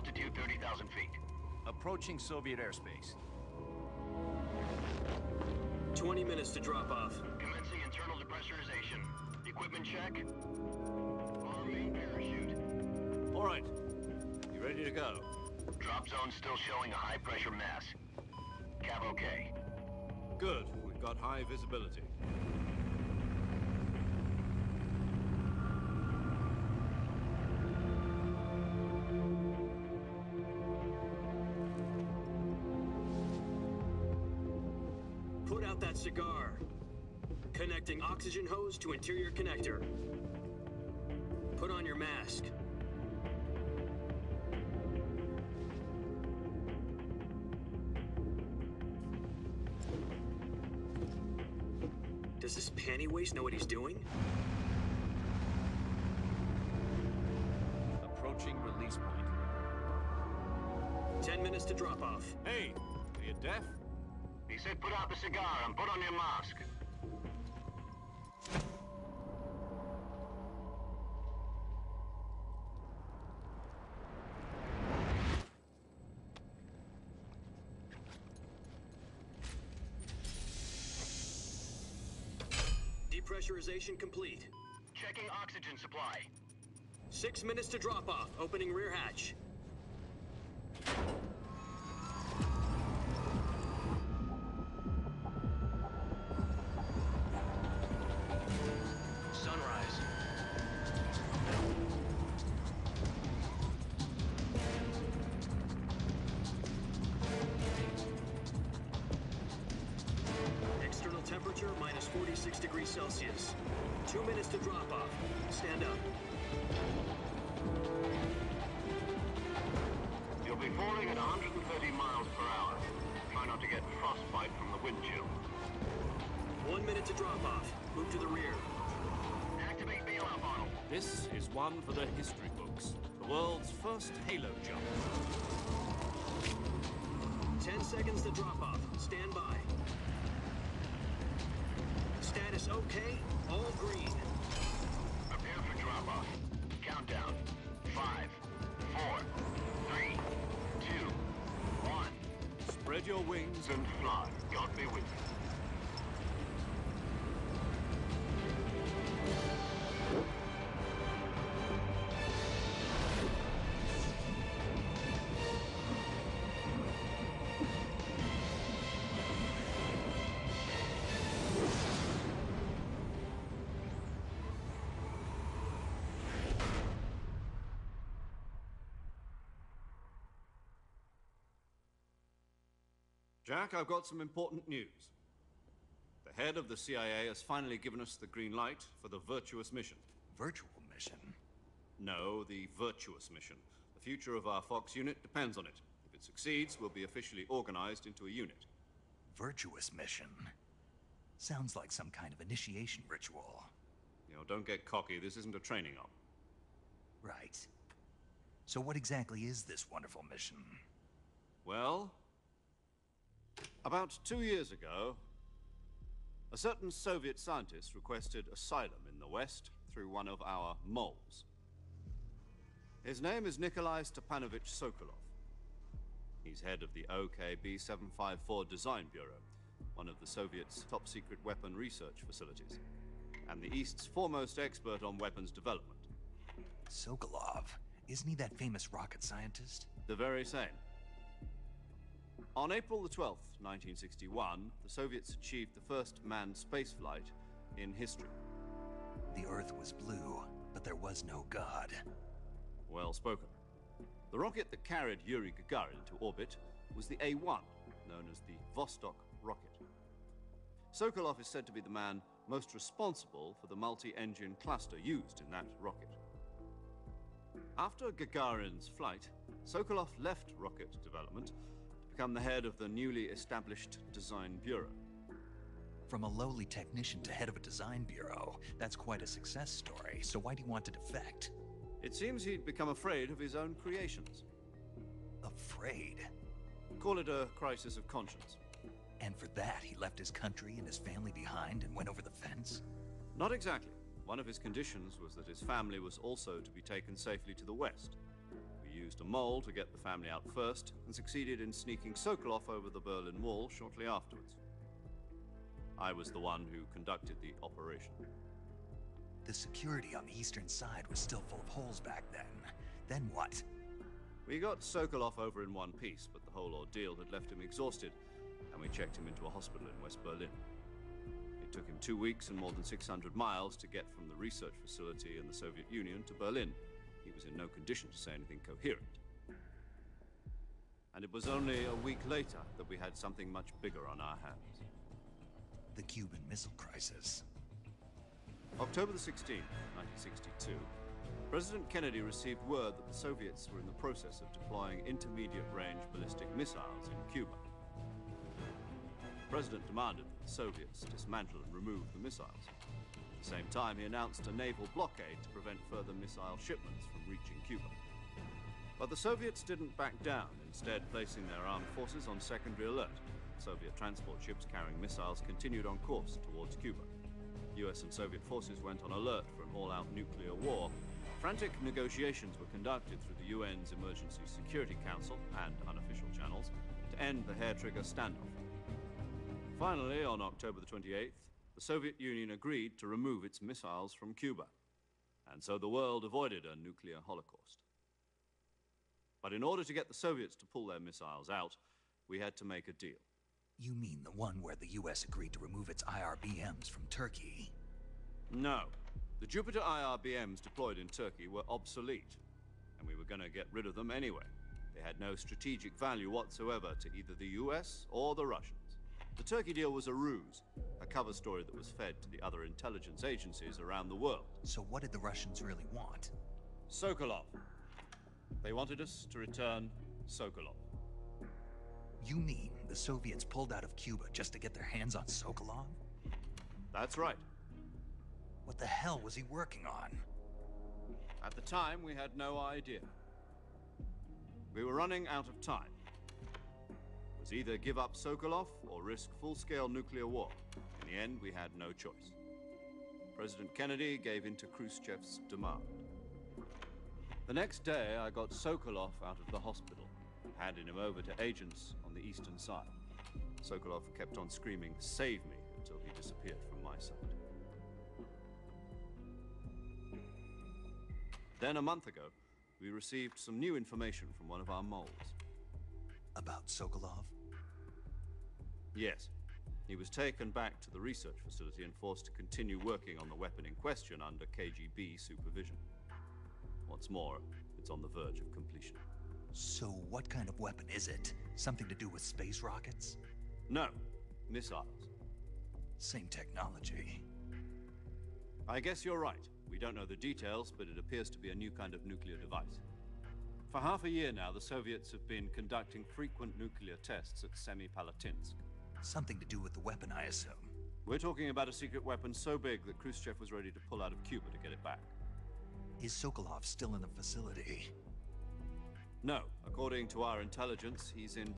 Altitude 30,000 feet. Approaching Soviet airspace. 20 minutes to drop off. Commencing internal depressurization. Equipment check. Arm main parachute. All right. You ready to go? Drop zone still showing a high pressure mass. Cav okay. Good. We've got high visibility. Put out that cigar. Connecting oxygen hose to interior connector. Put on your mask. Does this panty waste know what he's doing? Approaching release point. 10 minutes to drop off. Hey, are you deaf? He said put out the cigar and put on your mask. Depressurization complete. Checking oxygen supply. 6 minutes to drop off. Opening rear hatch. Sunrise. External temperature minus 46 degrees Celsius. 2 minutes to drop off. Stand up. You'll be falling at 130 miles per hour. Try not to get frostbite from the wind chill. 1 minute to drop off. Move to the rear. Activate bailout model. This is one for the history books. The world's first halo jump. 10 seconds to drop off. Stand by. Status okay. All green. Prepare for drop-off. Countdown. 5, 4, 3, 2, 1. Spread your wings And fly. God be with you. Jack, I've got some important news. The head of the CIA has finally given us the green light for the virtuous mission. Virtual mission? No, the virtuous mission. The future of our Fox unit depends on it. If it succeeds, we'll be officially organized into a unit. Virtuous mission? Sounds like some kind of initiation ritual. You know, don't get cocky. This isn't a training op. Right. So what exactly is this wonderful mission? Well, about 2 years ago, a certain Soviet scientist requested asylum in the West through one of our moles. His name is Nikolai Stepanovich Sokolov. He's head of the OKB-754 Design Bureau, one of the Soviets' top-secret weapon research facilities, and the East's foremost expert on weapons development. Sokolov? Isn't he that famous rocket scientist? The very same. On April the 12th, 1961, the Soviets achieved the first manned spaceflight in history. The Earth was blue, but there was no God. Well spoken. The rocket that carried Yuri Gagarin to orbit was the A-1, known as the Vostok rocket. Sokolov is said to be the man most responsible for the multi-engine cluster used in that rocket. After Gagarin's flight, Sokolov left rocket development to become the head of the newly established Design Bureau. From a lowly technician to head of a design bureau, that's quite a success story, so why'd he want to defect? It seems he'd become afraid of his own creations. Afraid? Call it a crisis of conscience. And for that, he left his country and his family behind and went over the fence? Not exactly. One of his conditions was that his family was also to be taken safely to the West. We used a mole to get the family out first and succeeded in sneaking Sokolov over the Berlin Wall shortly afterwards. I was the one who conducted the operation. The security on the eastern side was still full of holes back then. Then what? We got Sokolov over in one piece, but the whole ordeal had left him exhausted, and we checked him into a hospital in West Berlin. It took him 2 weeks and more than 600 miles to get from the research facility in the Soviet Union to Berlin. He was in no condition to say anything coherent. And it was only a week later that we had something much bigger on our hands. The Cuban Missile Crisis. October the 16th, 1962, President Kennedy received word that the Soviets were in the process of deploying intermediate-range ballistic missiles in Cuba. The President demanded that the Soviets dismantle and remove the missiles. At the same time, he announced a naval blockade to prevent further missile shipments from reaching Cuba. But the Soviets didn't back down, instead placing their armed forces on secondary alert. Soviet transport ships carrying missiles continued on course towards Cuba. US and Soviet forces went on alert for an all-out nuclear war. Frantic negotiations were conducted through the UN's Emergency Security Council and unofficial channels to end the hair-trigger standoff. Finally, on October the 28th, the Soviet Union agreed to remove its missiles from Cuba, and so the world avoided a nuclear holocaust. But in order to get the Soviets to pull their missiles out, we had to make a deal. You mean the one where the US agreed to remove its IRBMs from Turkey? No. The Jupiter IRBMs deployed in Turkey were obsolete, and we were going to get rid of them anyway. They had no strategic value whatsoever to either the US or the Russians. The Turkey deal was a ruse, a cover story that was fed to the other intelligence agencies around the world. So what did the Russians really want? Sokolov. They wanted us to return Sokolov. You mean the Soviets pulled out of Cuba just to get their hands on Sokolov? That's right. What the hell was he working on? At the time, we had no idea. We were running out of time. It was either give up Sokolov or risk full-scale nuclear war. In the end, we had no choice. President Kennedy gave in to Khrushchev's demand. The next day, I got Sokolov out of the hospital, handing him over to agents on the eastern side. Sokolov kept on screaming, "Save me," until he disappeared from my sight. Then, a month ago, we received some new information from one of our moles. About Sokolov? Yes. He was taken back to the research facility and forced to continue working on the weapon in question under KGB supervision. What's more, it's on the verge of completion. So what kind of weapon is it? Something to do with space rockets? No, missiles. Same technology. I guess you're right. We don't know the details, but it appears to be a new kind of nuclear device. For half a year now, the Soviets have been conducting frequent nuclear tests at Semipalatinsk. Something to do with the weapon, I assume. We're talking about a secret weapon so big that Khrushchev was ready to pull out of Cuba to get it back. Is Sokolov still in the facility? No, according to our intelligence, he's in